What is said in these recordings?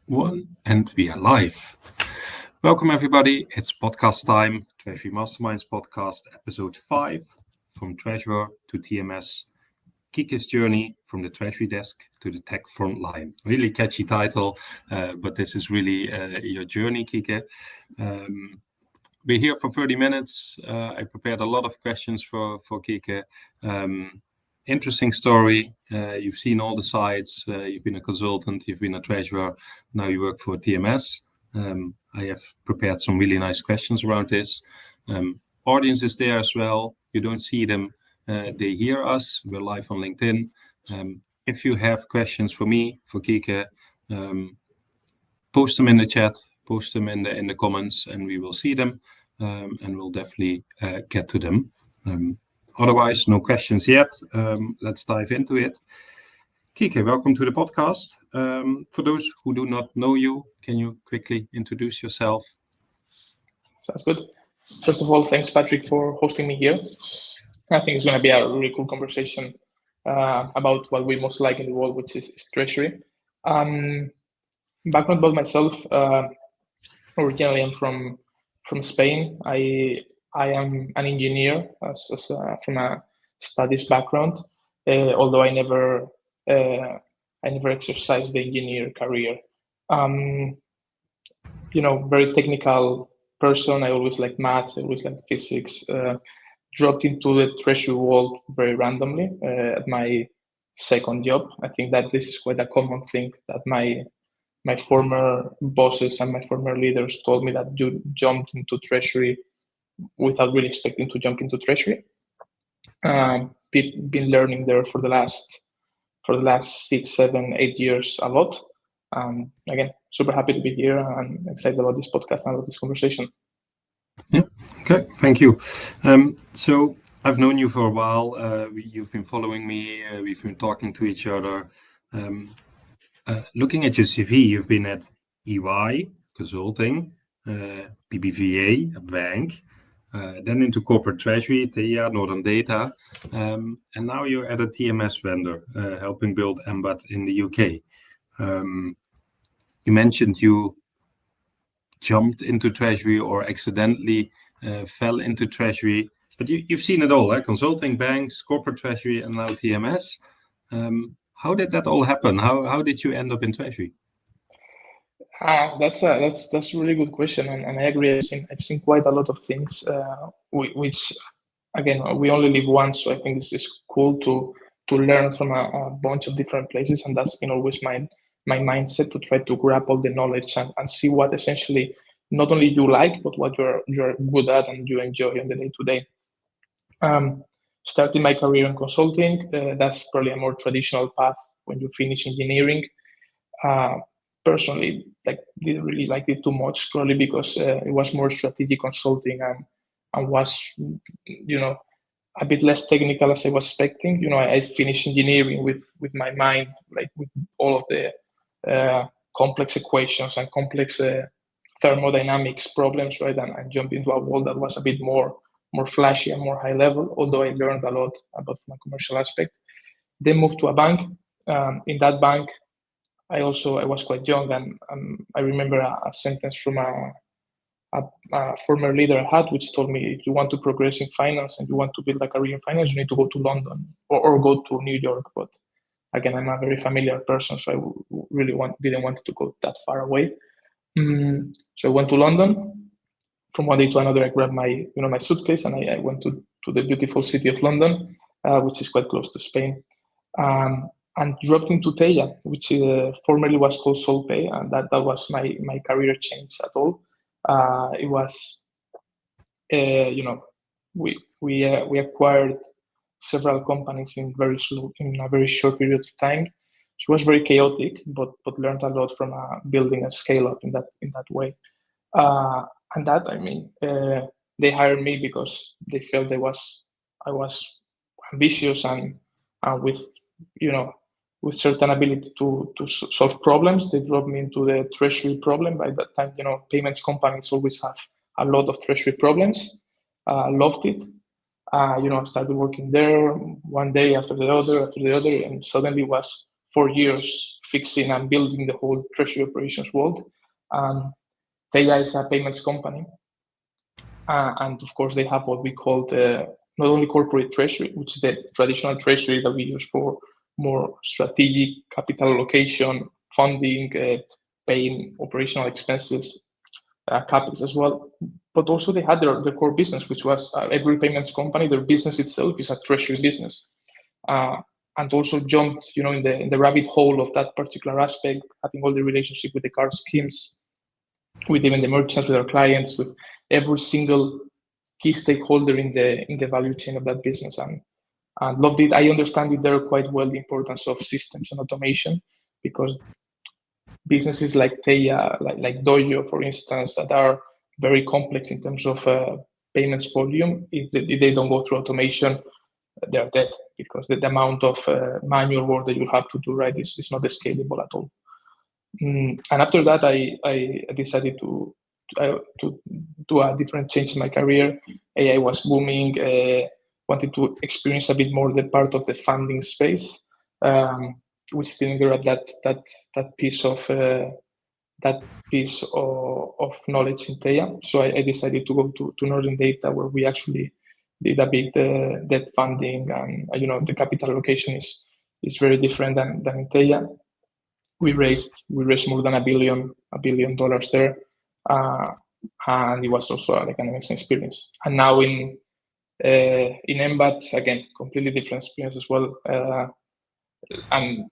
One, and we are live. Welcome everybody, it's podcast time, Treasury Masterminds podcast, episode 5, from Treasurer to TMS, Quique's journey from the Treasury desk to the tech front line. Really catchy title, but this is really your journey, Quique. We're here for 30 minutes. I prepared a lot of questions for Quique. Interesting story. You've seen all the sides. You've been a consultant, you've been a treasurer, now you work for TMS. I have prepared some really nice questions around this. Audience is there as well. You don't see them, they hear us. We're live on LinkedIn. If you have questions for me, for Quique, post them in the chat, post them in the comments, and we will see them, and we'll definitely get to them. Otherwise, no questions yet. Let's dive into it. Quique, welcome to the podcast. For those who do not know you, can you quickly introduce yourself? Sounds good. First of all, thanks, Patrick, for hosting me here. I think it's going to be a really cool conversation about what we most like in the world, which is treasury. Background about myself. Originally, I'm from Spain. I am an engineer from a studies background, although I never exercised the engineer career. Very technical person. I always liked maths. I always liked physics. Dropped into the treasury world very randomly at my second job. I think that this is quite a common thing that my former bosses and my former leaders told me, that you jumped into treasury without really expecting to jump into treasury. Been learning there for the last 6, 7, 8 years a lot. Again, super happy to be here and excited about this podcast and about this conversation. Yeah. Okay. Thank you. So I've known you for a while. You've been following me. We've been talking to each other. Looking at your CV, you've been at EY Consulting, BBVA, a bank, then into corporate treasury, Teya and Northern Data, and now you're at a TMS vendor, helping build Embat in the UK. You mentioned you jumped into treasury or accidentally fell into treasury, but you've seen it all, consulting, banks, corporate treasury, and now TMS. How did that all happen? How did you end up in treasury? That's a really good question, and I agree. I've seen quite a lot of things, which again, we only live once, so I think this is cool to learn from a bunch of different places, and that's been always my mindset, to try to grab all the knowledge and see what essentially not only you like, but what you're good at and you enjoy in the day to day. Starting my career in consulting, that's probably a more traditional path when you finish engineering. Personally, didn't really like it too much, probably because it was more strategic consulting and was, a bit less technical as I was expecting. I finished engineering with my mind, with all of the complex equations and complex thermodynamics problems, right? And jump into a world that was a bit more flashy and more high level, although I learned a lot about my commercial aspect. Then moved to a bank. In that bank, I was quite young, and I remember a sentence from a former leader I had, which told me, if you want to progress in finance and you want to build a career in finance, you need to go to London or go to New York. But again, I'm a very familiar person, so I really didn't want to go that far away. So I went to London. From one day to another, I grabbed my suitcase and I went to the beautiful city of London, which is quite close to Spain, and dropped into Teya, which formerly was called Solpay, and that was my career change at all. It was, we acquired several companies in a very short period of time. So it was very chaotic, but learned a lot from building a scale up in that way. And that, they hired me because they felt I was ambitious and with certain ability to solve problems. They dropped me into the treasury problem. By that time, payments companies always have a lot of treasury problems. Loved it. Started working there one day after the other, and suddenly was 4 years fixing and building the whole treasury operations world. Teya is a payments company. And of course, they have what we call the not only corporate treasury, which is the traditional treasury that we use for more strategic capital allocation, funding, paying operational expenses, capex as well. But also they had their core business, which was every payments company, their business itself is a treasury business. And also jumped, in the rabbit hole of that particular aspect, having all the relationship with the card schemes, with even the merchants, with our clients, with every single key stakeholder in the value chain of that business, and loved it. I understand it there quite well, the importance of systems and automation, because businesses like Teya, like Dojo, for instance, that are very complex in terms of payments volume, if they don't go through automation, they're dead, because the amount of manual work that you have to do, right, is not scalable at all. And after that, I decided to do a different change in my career. AI was booming. Wanted to experience a bit more the part of the funding space, which didn't grab that piece of knowledge in Teya. So I decided to go to Northern Data, where we actually did a big debt funding, and the capital allocation is very different than in Teya. We raised more than $1 billion there, and it was also like an amazing experience. And now in Embat, again, completely different experience as well. And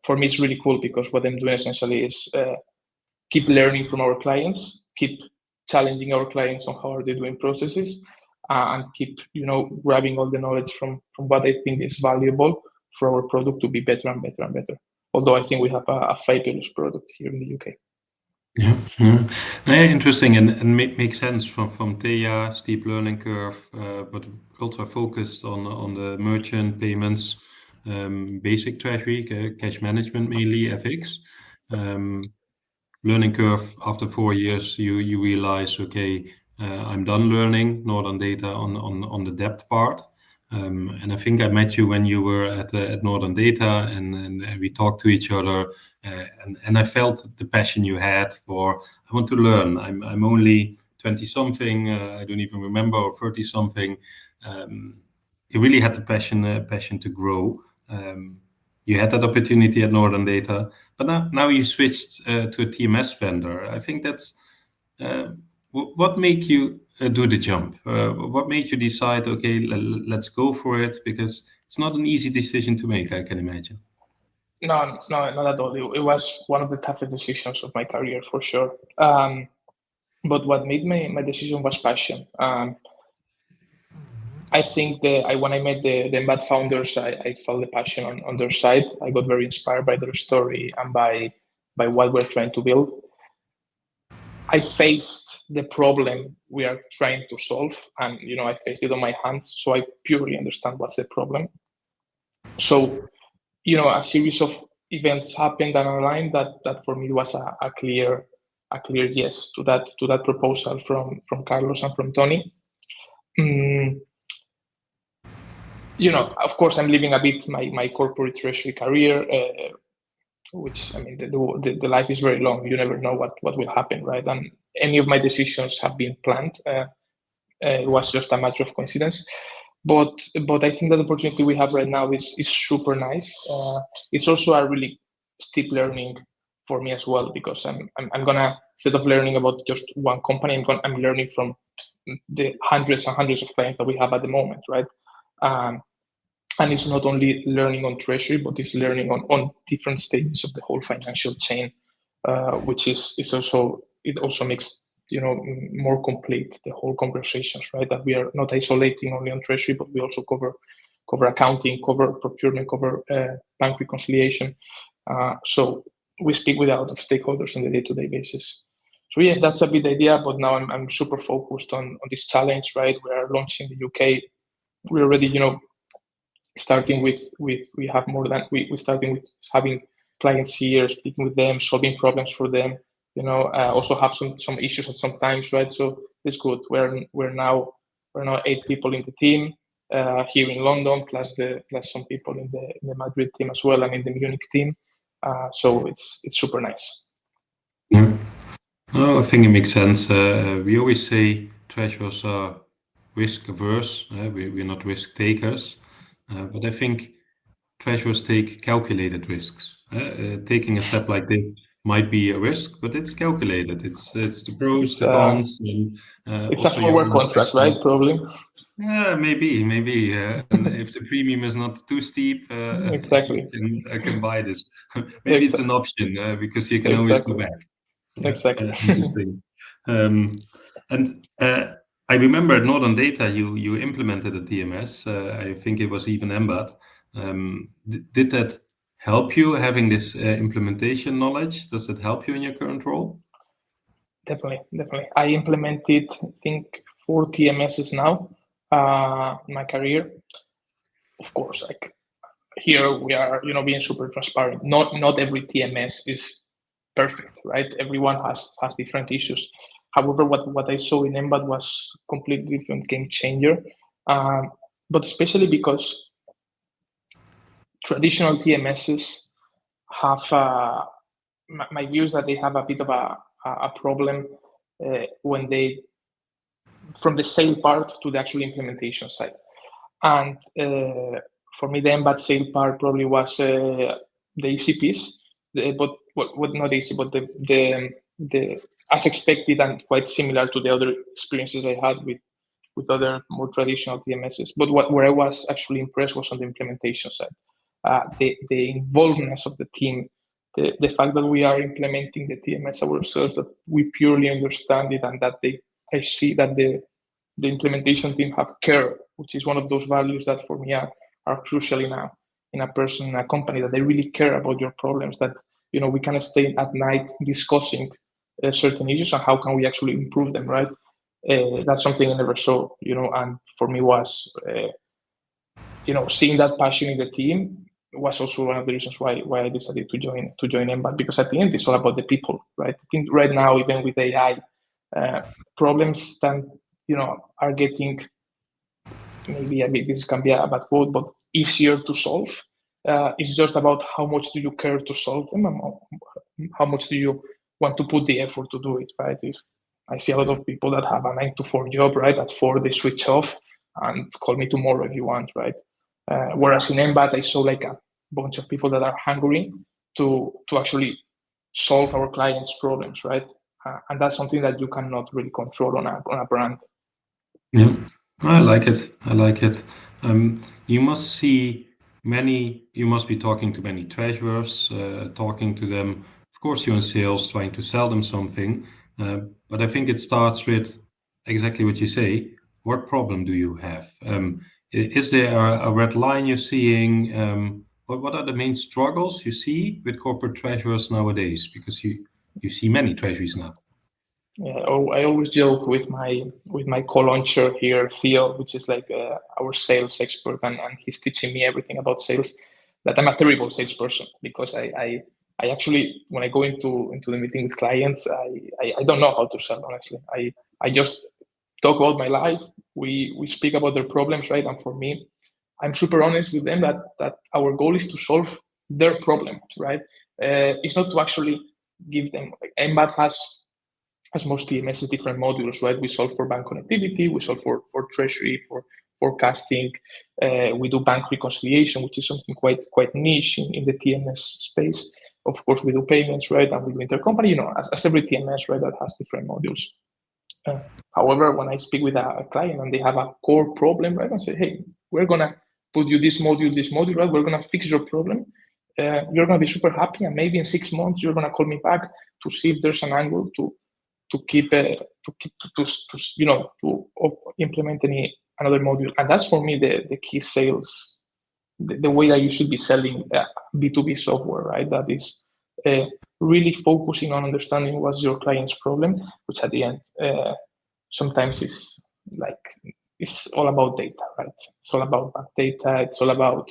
for me, it's really cool, because what I'm doing essentially is keep learning from our clients, keep challenging our clients on how are they doing processes, and keep grabbing all the knowledge from what I think is valuable for our product to be better and better and better. Although I think we have a fabulous product here in the UK. Yeah, interesting, and makes sense from Teya, steep learning curve, but also focused on the merchant payments, basic treasury, cash management mainly, FX. Learning curve, after 4 years, you realize, okay, I'm done learning Northern Data on the debt part. And I think I met you when you were at Northern Data, and we talked to each other, and I felt the passion you had for, I want to learn. I'm only 20 something, I don't even remember, or 30 something. You really had the passion to grow. You had that opportunity at Northern Data, but now you switched to a TMS vendor. I think that's what made you do the jump? What made you decide, okay, let's go for it? Because it's not an easy decision to make, I can imagine. No, not at all. It was one of the toughest decisions of my career, for sure. But what made my decision was passion. I think when I met the Embat founders, I felt the passion on their side. I got very inspired by their story and by what we're trying to build. I faced the problem we are trying to solve, and I faced it on my hands, so I purely understand what's the problem. So a series of events happened and aligned that for me was a clear yes to that proposal from Carlos and from Tony. Of course, I'm living a bit my corporate treasury career, which, I mean, the life is very long. You never know what will happen, right? And any of my decisions have been planned. It was just a matter of coincidence. But I think that the opportunity we have right now is super nice. It's also a really steep learning for me as well, because I'm gonna, instead of learning about just one company, I'm learning from the hundreds and hundreds of clients that we have at the moment, right? And it's not only learning on treasury, but it's learning on different stages of the whole financial chain, which is also, it also makes more complete the whole conversations, right? That we are not isolating only on treasury, but we also cover accounting, cover procurement, cover bank reconciliation. So we speak with a lot of stakeholders on a day-to-day basis. So yeah, that's a bit the idea. But now I'm super focused on this challenge, right? We are launching the UK. We're already, starting with we have more than we starting with having clients here, speaking with them, solving problems for them. Also have some issues at some times, right? So it's good. We're now 8 people in the team here in London, plus some people in the Madrid team as well, and in the Munich team. So it's super nice. Yeah. No, I think it makes sense. We always say treasurers are risk averse. We're not risk takers, but I think treasurers take calculated risks. Taking a step like this might be a risk, but it's calculated. It's the pros, the cons, and It's also a your forward own contract, right? Probably. Yeah, maybe. And if the premium is not too steep, Exactly. you can buy this. Maybe it's Exactly. an option because you can always go Exactly. back. Exactly. Interesting. And I remember at Northern Data, you implemented a TMS. I think it was even Embat. Did that help you having this implementation knowledge? Does that help you in your current role? Definitely. I implemented, I think, 4 TMSs now in my career. Of course, like here we are, being super transparent. Not every TMS is perfect, right? Everyone has different issues. However, what I saw in Embat was completely different game changer, but especially because traditional TMSs have my view is that they have a bit of a problem when they from the sale part to the actual implementation side. And for me, the Embat sale part probably was the easy piece, but not easy, but the as expected and quite similar to the other experiences I had with other more traditional TMSs. But where I was actually impressed was on the implementation side. The involvedness of the team, the fact that we are implementing the TMS ourselves, that we purely understand it, and that I see that the implementation team have care, which is one of those values that for me are crucial in a person, in a company, that they really care about your problems, that we can stay at night discussing certain issues and how can we actually improve them, right? That's something I never saw, and for me was seeing that passion in the team was also one of the reasons why I decided to join Embat, because at the end it's all about the people, right? I think right now, even with AI, problems that are getting, maybe a bit, this can be a bad quote, but easier to solve. It's just about how much do you care to solve them, and how much do you want to put the effort to do it, right? If I see a lot of people that have a 9 to 4 job, right? At 4 they switch off and call me tomorrow if you want, right? Whereas in Embat, I saw like a bunch of people that are hungry to actually solve our clients' problems, right? And that's something that you cannot really control on a brand. Yeah, I like it. You must you must be talking to many treasurers, talking to them. Of course, you're in sales, trying to sell them something. But I think it starts with exactly what you say. What problem do you have? Is there a red line you're seeing? What are the main struggles you see with corporate treasurers nowadays? Because you see many treasuries now. Yeah, I always joke with my co-launcher here, Theo, which is like our sales expert, and he's teaching me everything about sales, that I'm a terrible salesperson, because I actually, when I go into the meeting with clients, I don't know how to sell, honestly. I just talk about my life. We speak about their problems, right? And for me, I'm super honest with them that our goal is to solve their problem, right? It's not to actually give them, like Embat has most TMS different modules, right? We solve for bank connectivity, we solve for treasury, for forecasting. We do bank reconciliation, which is something quite niche in the TMS space. Of course, we do payments, right? And we do intercompany, as every TMS, right, that has different modules. However, when I speak with a client and they have a core problem, right, I say, hey, we're gonna put you this module, right? We're gonna fix your problem. You're gonna be super happy, and maybe in 6 months you're gonna call me back to see if there's an angle to implement another module. And that's for me the key sales, the way that you should be selling B2B software, right? That is really focusing on understanding what's your client's problem, which at the end sometimes is like, it's all about data, right? It's all about bank data. It's all about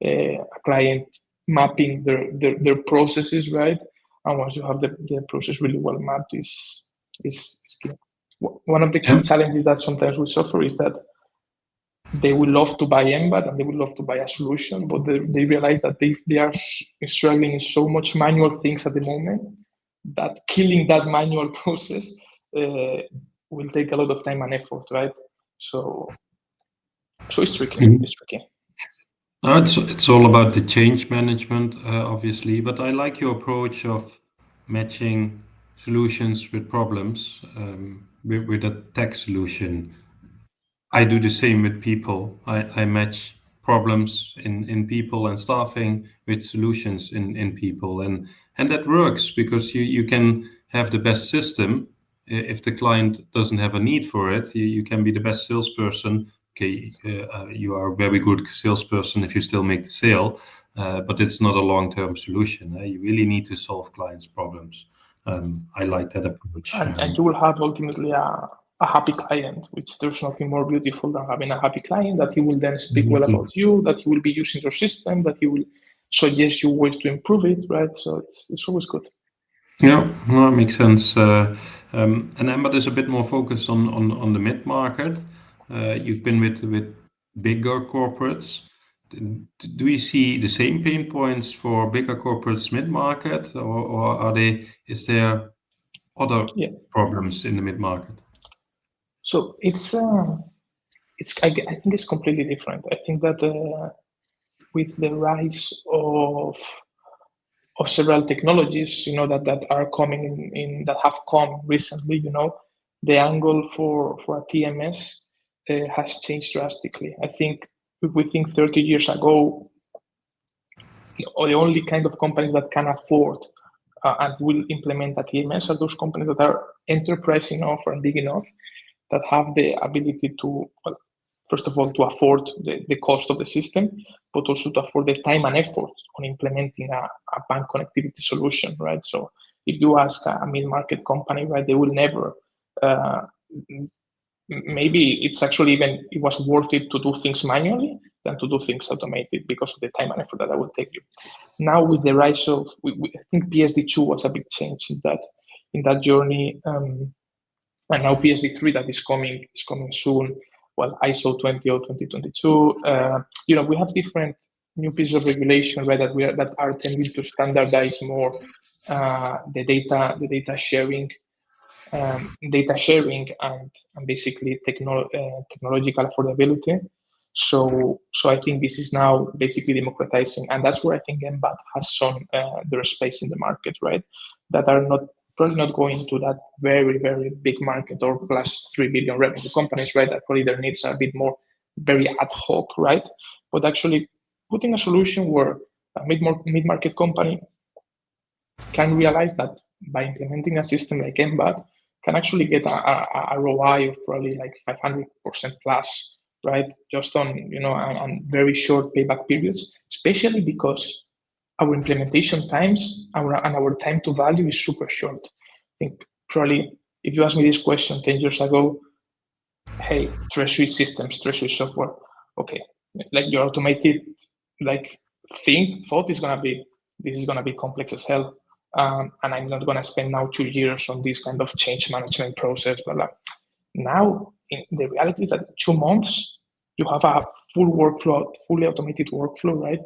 a client mapping their processes, right? And once you have the process really well mapped, is key. One of the key challenges that sometimes we suffer is that they will love to buy Embat and they will love to buy a solution, but they realize that they are struggling in so much manual things at the moment that killing that manual process will take a lot of time and effort, right? So it's tricky. It's tricky. It's all about the change management, obviously, but I like your approach of matching solutions with problems with a tech solution. I do the same with people. I match problems in people and staffing with solutions in people, and that works because you can have the best system. If the client doesn't have a need for it, you can be the best salesperson. Okay, you are a very good salesperson if you still make the sale, but it's not a long-term solution. You really need to solve clients' problems. I like that approach. And you will have ultimately a happy client, which there's nothing more beautiful than having a happy client that he will then speak well about you, that he will be using your system, that he will suggest you ways to improve it, right? So it's always good. Yeah, no, that makes sense. And Embat is a bit more focused on the mid-market. You've been with bigger corporates. Do you see the same pain points for bigger corporates mid-market, or is there other problems in the mid-market? So I think it's completely different. I think that with the rise of several technologies, that are coming in that have come recently, the angle for a TMS has changed drastically. I think if we think 30 years ago, the only kind of companies that can afford and will implement a TMS are those companies that are enterprise enough and big enough that have the ability to, well, first of all, to afford the cost of the system, but also to afford the time and effort on implementing a bank connectivity solution, right? So if you ask a mid-market company, right, they will never, maybe it's actually it was worth it to do things manually than to do things automated because of the time and effort that will take you. Now with the rise of, I think PSD2 was a big change in that journey. And now PSD3 that is coming soon. Well, ISO 2022. We have different new pieces of regulation, right? That are tending to standardize more the data sharing, and basically technological affordability. So I think this is now basically democratizing, and that's where I think Embat has shown their space in the market, right? That are probably not going to that very, very big market or plus 3 billion revenue companies, right? That probably their needs are a bit more very ad hoc, right? But actually putting a solution where a mid-market company can realize that by implementing a system like Embat can actually get a ROI of probably like 500% plus, right? Just on, on very short payback periods, especially because our implementation times and our time to value is super short. I think probably if you asked me this question 10 years ago, hey, treasury systems, treasury software, okay, like your automated thought is gonna be, this is gonna be complex as hell. And I'm not gonna spend now 2 years on this kind of change management process, blah. Now, the reality is that 2 months, you have a full workflow, fully automated workflow, right?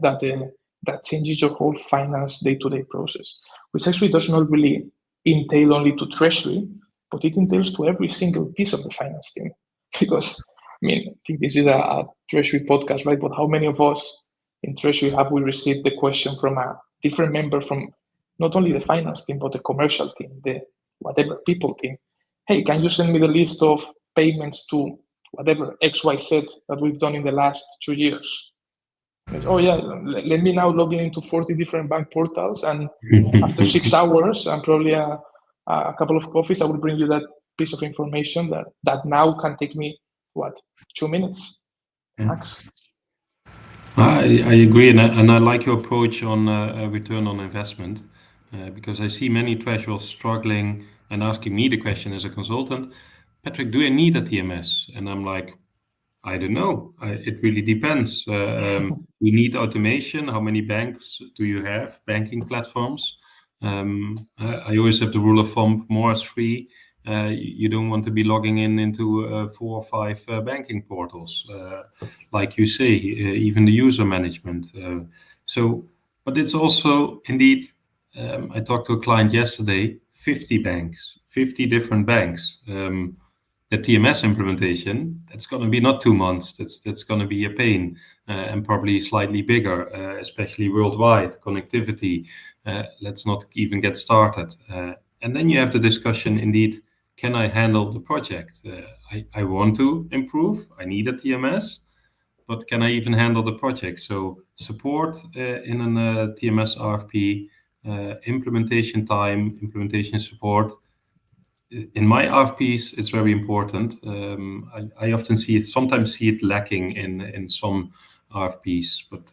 That changes your whole finance day-to-day process, which actually does not really entail only to treasury, but it entails to every single piece of the finance team. Because, I think this is a treasury podcast, right? But how many of us in treasury have we received the question from a different member from not only the finance team, but the commercial team, the whatever people team? Hey, can you send me the list of payments to whatever XYZ that we've done in the last 2 years? Oh yeah, let me now log into 40 different bank portals, and after 6 hours and probably a couple of coffees, I will bring you that piece of information that now can take me 2 minutes max. I agree, and I like your approach on return on investment, because I see many treasurers struggling and asking me the question as a consultant, Patrick, do I need a TMS? And I'm like, I don't know. It really depends. We need automation. How many banks do you have? Banking platforms. I always have the rule of thumb: more is free, You don't want to be logging into 4 or 5 banking portals, like you say, even the user management. But it's also indeed, I talked to a client yesterday, 50 banks, 50 different banks. The TMS implementation, that's going to be not 2 months. That's going to be a pain, and probably slightly bigger, especially worldwide connectivity. Let's not even get started. And then you have the discussion, indeed, can I handle the project? I want to improve. I need a TMS, but can I even handle the project? So support in a TMS RFP, implementation time, implementation support. In my RFPs, it's very important. I often sometimes see it lacking in some RFPs, but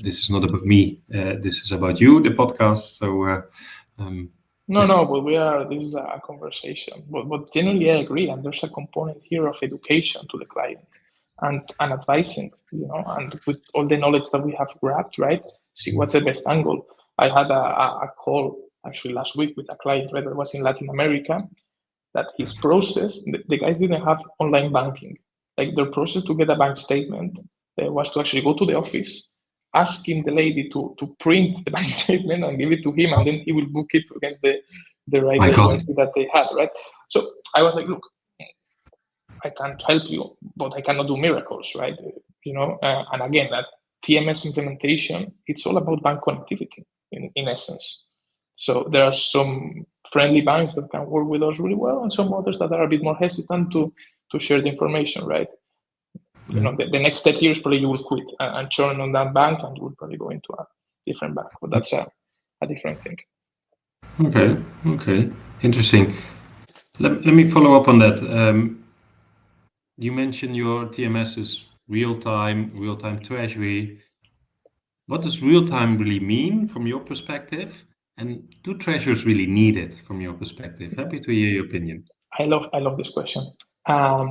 this is not about me. This is about you, the podcast. So. No, but this is a conversation. But generally, I agree. And there's a component here of education to the client and advising, and with all the knowledge that we have grabbed, right? See what's the best angle. I had a call actually last week with a client, right, that was in Latin America, that his process, the guys didn't have online banking. Like their process to get a bank statement was to actually go to the office, asking the lady to print the bank statement and give it to him, and then he will book it against the right agency that they had, right? So I was like, look, I can't help you, but I cannot do miracles, right? And again, that TMS implementation, it's all about bank connectivity in essence. So there are some friendly banks that can work with us really well, and some others that are a bit more hesitant to share the information, right? The next step here is probably you will quit and churn on that bank, and you will probably go into a different bank. But that's a different thing. Okay, interesting. Let me follow up on that. You mentioned your TMS is real-time treasury. What does real-time really mean from your perspective? And do treasurers really need it from your perspective? Happy to hear your opinion. I love this question. I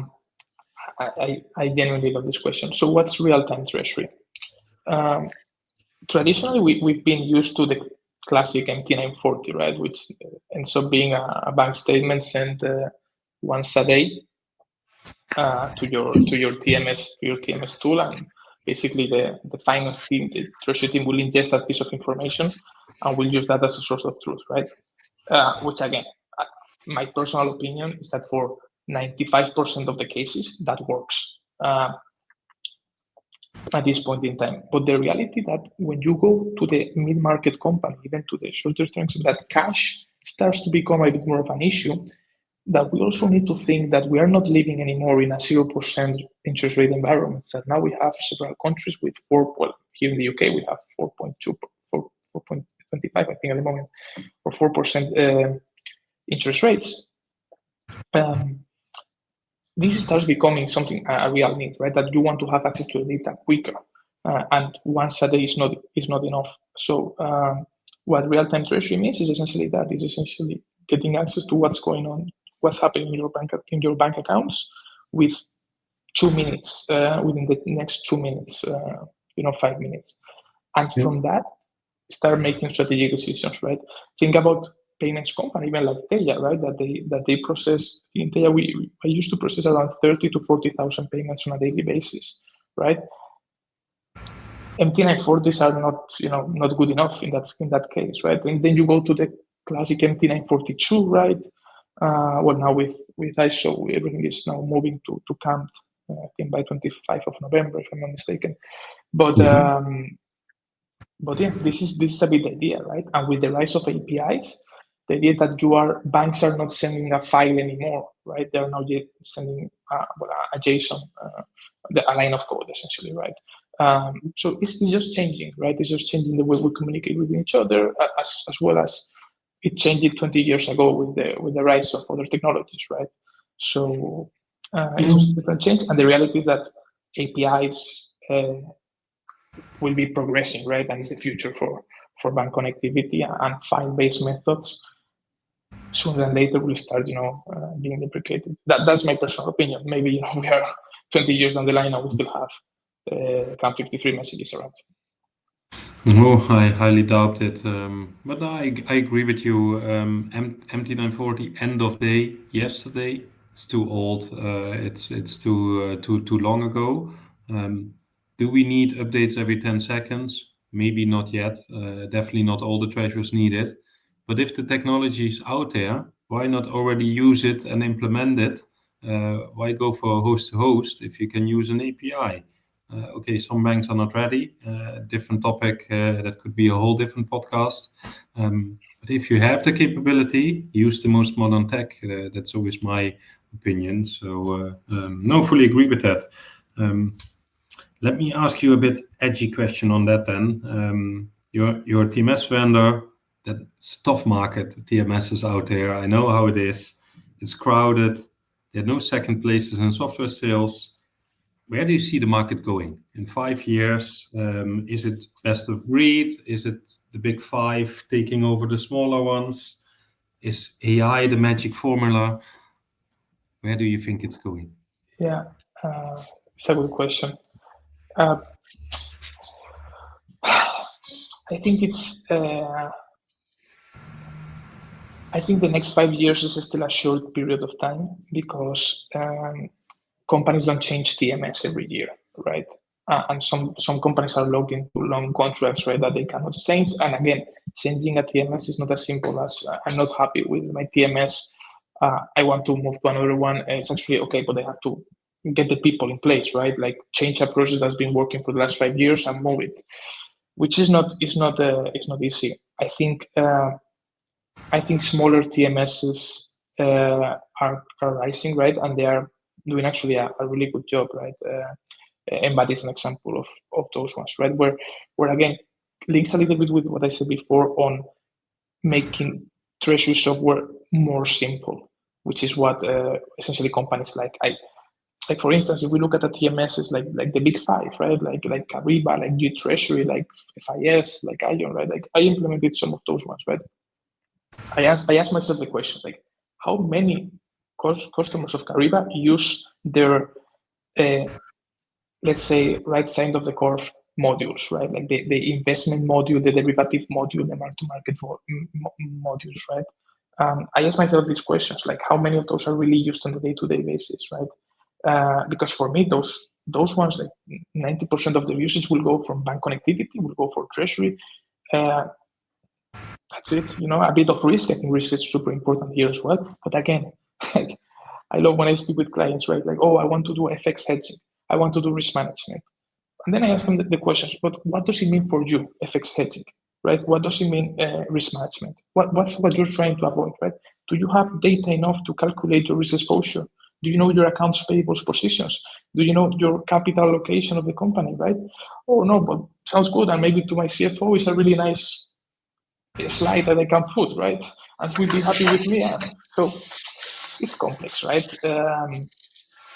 genuinely love this question. So what's real-time treasury? Traditionally, we've been used to the classic MT940, right, which ends up being a bank statement sent once a day to your TMS tool, and basically the finance team, the treasury team, will ingest that piece of information and will use that as a source of truth, right? Which again, my personal opinion is that for 95% of the cases that works at this point in time. But the reality that when you go to the mid-market company, even to the shorter terms, that cash starts to become a bit more of an issue, that we also need to think that we are not living anymore in a 0% interest rate environment, that now we have several countries with here in the UK, we have 4.2, 4.25, I think at the moment, or 4% interest rates. This starts becoming something, a real need, right? That you want to have access to the data quicker, and once a day is not enough. So what real-time treasury means is essentially that. Is essentially getting access to what's going on, what's happening in your bank accounts with 2 minutes, within the next 2 minutes, 5 minutes, and from that start making strategic decisions, right? Think about payments company, even like Teya, right? That they process in Teya. I used to process around 30 to 40,000 payments on a daily basis, right? MT940s are not good enough in that case, right? And then you go to the classic MT942, right? Well, now with ISO, everything is now moving to CAMP, I think by 25 of November, if I'm not mistaken. But yeah, this is a bit the idea, right? And with the rise of APIs, the idea is that banks are not sending a file anymore, right? They're now sending a JSON, a line of code, essentially, right? So it's just changing, right? It's just changing the way we communicate with each other, as well as it changed 20 years ago with the rise of other technologies, right? So it's just a different change, and the reality is that APIs will be progressing, right? And it's the future for bank connectivity, and file-based methods sooner than later will start, being deprecated. That's my personal opinion. Maybe we are 20 years down the line and we still have CAM 53 messages around. No, I highly doubt it. But I agree with you. MT940 end of day yesterday. It's too old. It's too long ago. Do we need updates every 10 seconds? Maybe not yet. Definitely not all the treasures need it. But if the technology is out there, why not already use it and implement it? Why go for host to host if you can use an API? Okay, some banks are not ready. Different topic. That could be a whole different podcast. But if you have the capability, use the most modern tech. That's always my opinion. So no, fully agree with that. Let me ask you a bit edgy question on that then. Your TMS vendor, that's a tough market. TMS is out there. I know how it is. It's crowded. There are no second places in software sales. Where do you see the market going in 5 years? Is it best of breed? Is it the big five taking over the smaller ones? Is AI the magic formula? Where do you think it's going? Yeah, it's a good question. I think I think the next 5 years is still a short period of time because companies don't change TMS every year, right? And some companies are locked into long contracts, right, that they cannot change. And again, changing a TMS is not as simple as I'm not happy with my TMS. I want to move to another one. And it's actually okay, but they have to get the people in place, right? Like change a process that's been working for the last 5 years and move it, which is not easy. I think smaller TMSs are rising, right, and they are doing actually a really good job, right? Embat is an example of those ones, right? Where again links a little bit with what I said before on making treasury software more simple, which is what essentially companies like for instance, if we look at the TMSs like the big five, right? Like Ariba, like G Treasury, like FIS, like Ion, right? Like I implemented some of those ones, right? I asked myself the question, like, how many customers of Cariba use their, let's say, right side of the curve modules, right? Like the investment module, the derivative module, the mark-to-market modules, right? I asked myself these questions, like how many of those are really used on a day-to-day basis, right? Because for me, those ones, like 90% of the usage will go from bank connectivity, will go for treasury. That's it. A bit of risk. I think risk is super important here as well. But again, like, I love when I speak with clients, right? Like, oh, I want to do FX hedging. I want to do risk management. And then I ask them the questions, but what does it mean for you, FX hedging, right? What does it mean, risk management? What's what you're trying to avoid, right? Do you have data enough to calculate your risk exposure? Do you know your accounts payables positions? Do you know your capital allocation of the company, right? Oh, no, but sounds good. And maybe to my CFO is a really nice slide that I can put, right? And he'll be happy with me. So it's complex, right?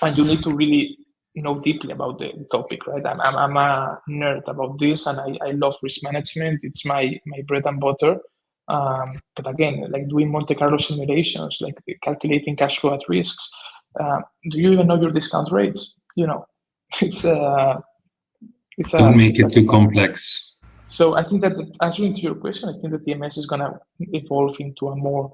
And you need to really know deeply about the topic, right? I'm a nerd about this, and I love risk management. It's my bread and butter. But again, like doing Monte Carlo simulations, like calculating cash flow at risks. Do you even know your discount rates? It's Don't make it's a it too big one. complex. So I think that answering to your question, I think that TMS is going to evolve into a more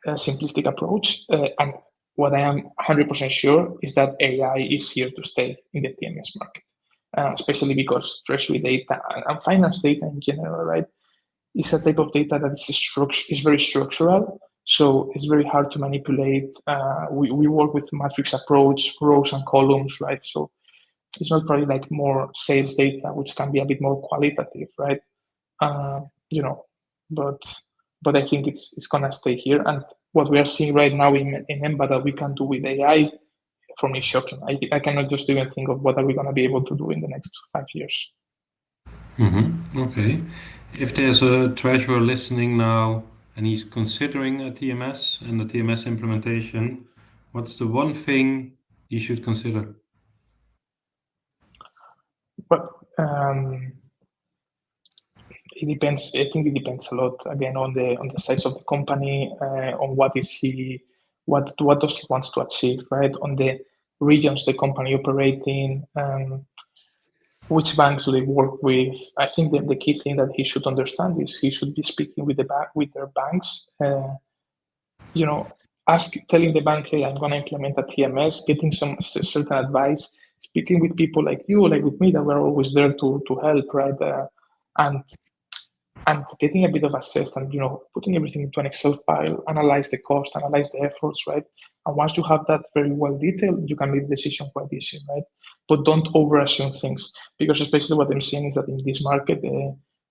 simplistic approach. And what I am 100% sure is that AI is here to stay in the TMS market, especially because treasury data and finance data in general, right, is a type of data that is very structural. So it's very hard to manipulate. We work with matrix approach, rows and columns, right? So it's not probably like more sales data, which can be a bit more qualitative, right? Uh, you know, but I think it's gonna stay here. And what we are seeing right now in Embat that we can do with AI, for me, shocking. I cannot just even think of what are we gonna be able to do in the next 5 years. Okay. If there's a treasurer listening now and he's considering a TMS and a TMS implementation, what's the one thing he should consider? But it depends. I think it depends a lot again on the size of the company, on what does he wants to achieve, right? On the regions the company operating. which banks do they work with. I think that the key thing that he should understand is he should be speaking with their banks. Telling the bank, hey, I'm going to implement a TMS, getting some certain advice, speaking with people like you, like with me, that we're always there to help, right? And getting a bit of access and putting everything into an Excel file, analyze the cost, analyze the efforts, right? And once you have that very well detailed, you can make the decision quite easy, right? But don't over assume things, because especially what I'm seeing is that in this market,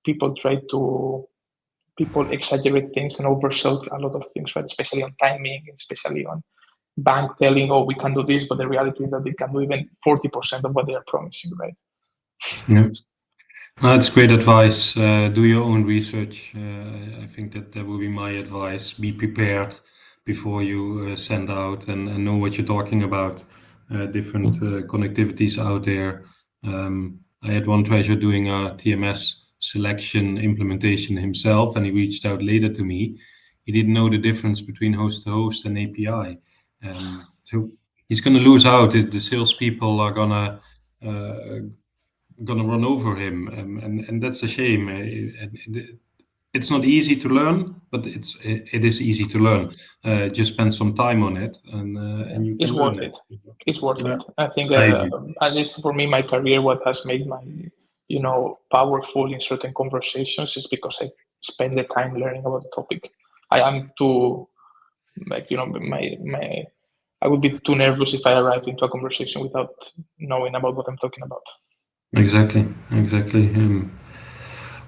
people exaggerate things and oversell a lot of things, right? Especially on timing, especially on bank telling, oh, we can do this, but the reality is that they can do even 40% of what they are promising, right? Yeah. That's great advice. Do your own research. I think that will be my advice. Be prepared before you send out and know what you're talking about. Different connectivities out there. I had one treasurer doing a TMS selection implementation himself, and he reached out later to me. He didn't know the difference between host to host and API. So he's going to lose out. The salespeople are gonna run over him, and that's a shame. It's not easy to learn, but it is easy to learn. Just spend some time on it, and you can It's learn worth it. It's worth it. I think, I agree. at least for me, my career, what has made my powerful in certain conversations is because I spend the time learning about the topic. I am too, like, I would be too nervous if I arrived into a conversation without knowing about what I'm talking about. Exactly.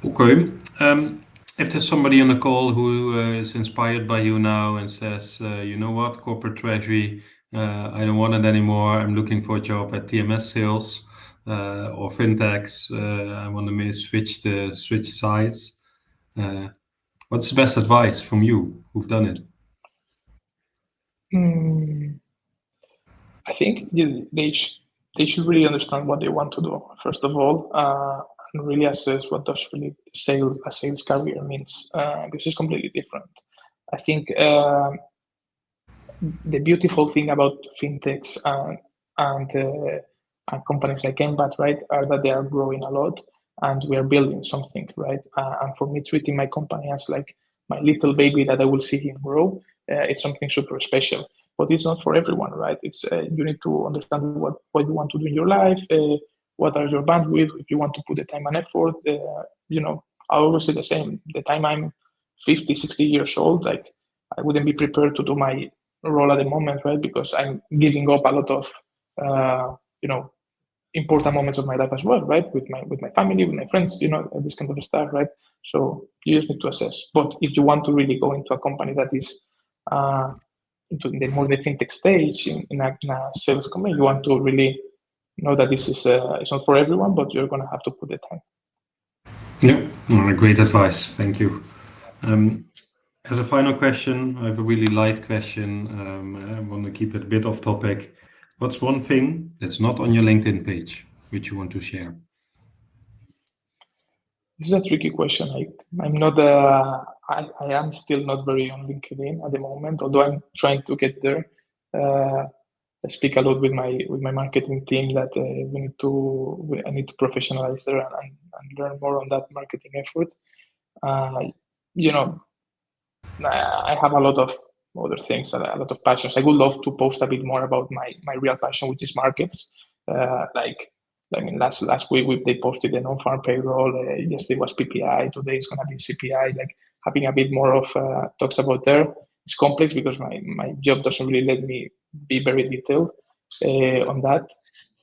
Okay. If there's somebody on the call who is inspired by you now and says, you know what, corporate treasury, I don't want it anymore. I'm looking for a job at TMS sales or fintechs. I want to switch sides. What's the best advice from you who've done it? I think they should really understand what they want to do, first of all, and really assess what does really a sales career means, because it's completely different. I think the beautiful thing about fintechs and companies like Embat, right, are that they are growing a lot and we are building something, right? And for me, treating my company as like my little baby that I will see him grow, it's something super special. But it's not for everyone, right? It's you need to understand what you want to do in your life, what are your bandwidth, if you want to put the time and effort. I always say the same. The time I'm 50, 60 years old, like I wouldn't be prepared to do my role at the moment, right? Because I'm giving up a lot of, important moments of my life as well, right? With my family, with my friends, this kind of stuff, right? So you just need to assess. But if you want to really go into a company that is into the more the fintech stage in a sales company, you want to really know that this is it's not for everyone, but you're gonna have to put the time. Yeah, great advice. Thank you. As a final question, I have a really light question. I want to keep it a bit off topic. What's one thing that's not on your LinkedIn page which you want to share? This is a tricky question. I'm not. I am still not very on LinkedIn at the moment, although I'm trying to get there. I speak a lot with my marketing team that I need to professionalize there and learn more on that marketing effort. I have a lot of other things, a lot of passions. I would love to post a bit more about my real passion, which is markets. Last week they posted the non-farm payroll. Yesterday was PPI. Today is going to be CPI. Like having a bit more of talks about there. It's complex because my job doesn't really let me be very detailed on that.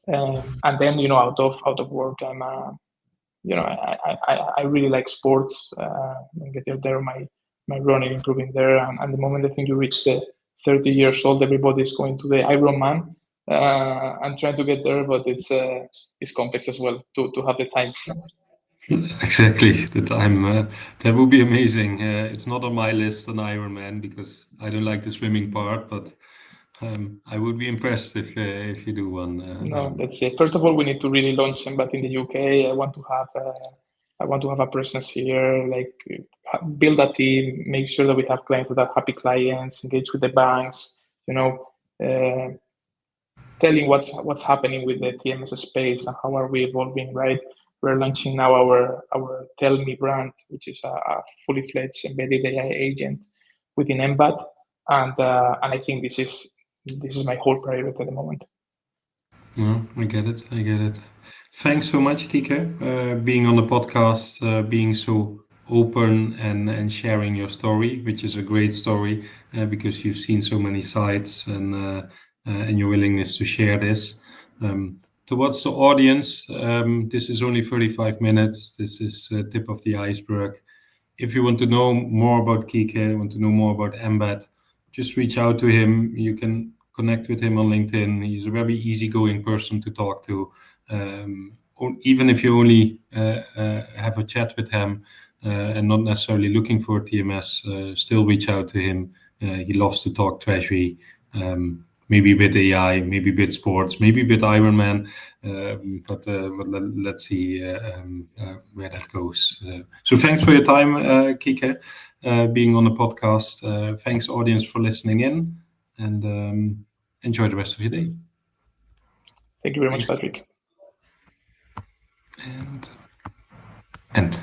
And then out of work, I'm I really like sports and getting there my running improving there, and the moment I think you reach the 30 years old, everybody's going to the Ironman. I'm trying to get there, but it's complex as well to have the time. Exactly, the time. That would be amazing. It's not on my list, an Ironman, because I don't like the swimming part, but I would be impressed if you do one. No, let's say first of all we need to really launch Embat in the UK. I want to have a presence here, like build a team, make sure that we have clients that are happy clients, engage with the banks, telling what's happening with the TMS space and how are we evolving, right? We're launching now our Tell Me brand, which is a fully fledged embedded AI agent within Embat, and I think this is my whole priority at the moment. Well, I get it. Thanks so much, Quique, being on the podcast, being so open and sharing your story, which is a great story because you've seen so many sides and your willingness to share this. Towards the audience, this is only 35 minutes. This is the tip of the iceberg. If you want to know more about Quique, want to know more about Embat, just reach out to him. You can connect with him on LinkedIn. He's a very easygoing person to talk to. Even if you only have a chat with him and not necessarily looking for a TMS, still reach out to him. He loves to talk treasury, maybe a bit AI, maybe a bit sports, maybe a bit Ironman, but let's see where that goes. So thanks for your time, Quique, being on the podcast. Thanks, audience, for listening in, and enjoy the rest of your day. Thank you very much, Patrick. And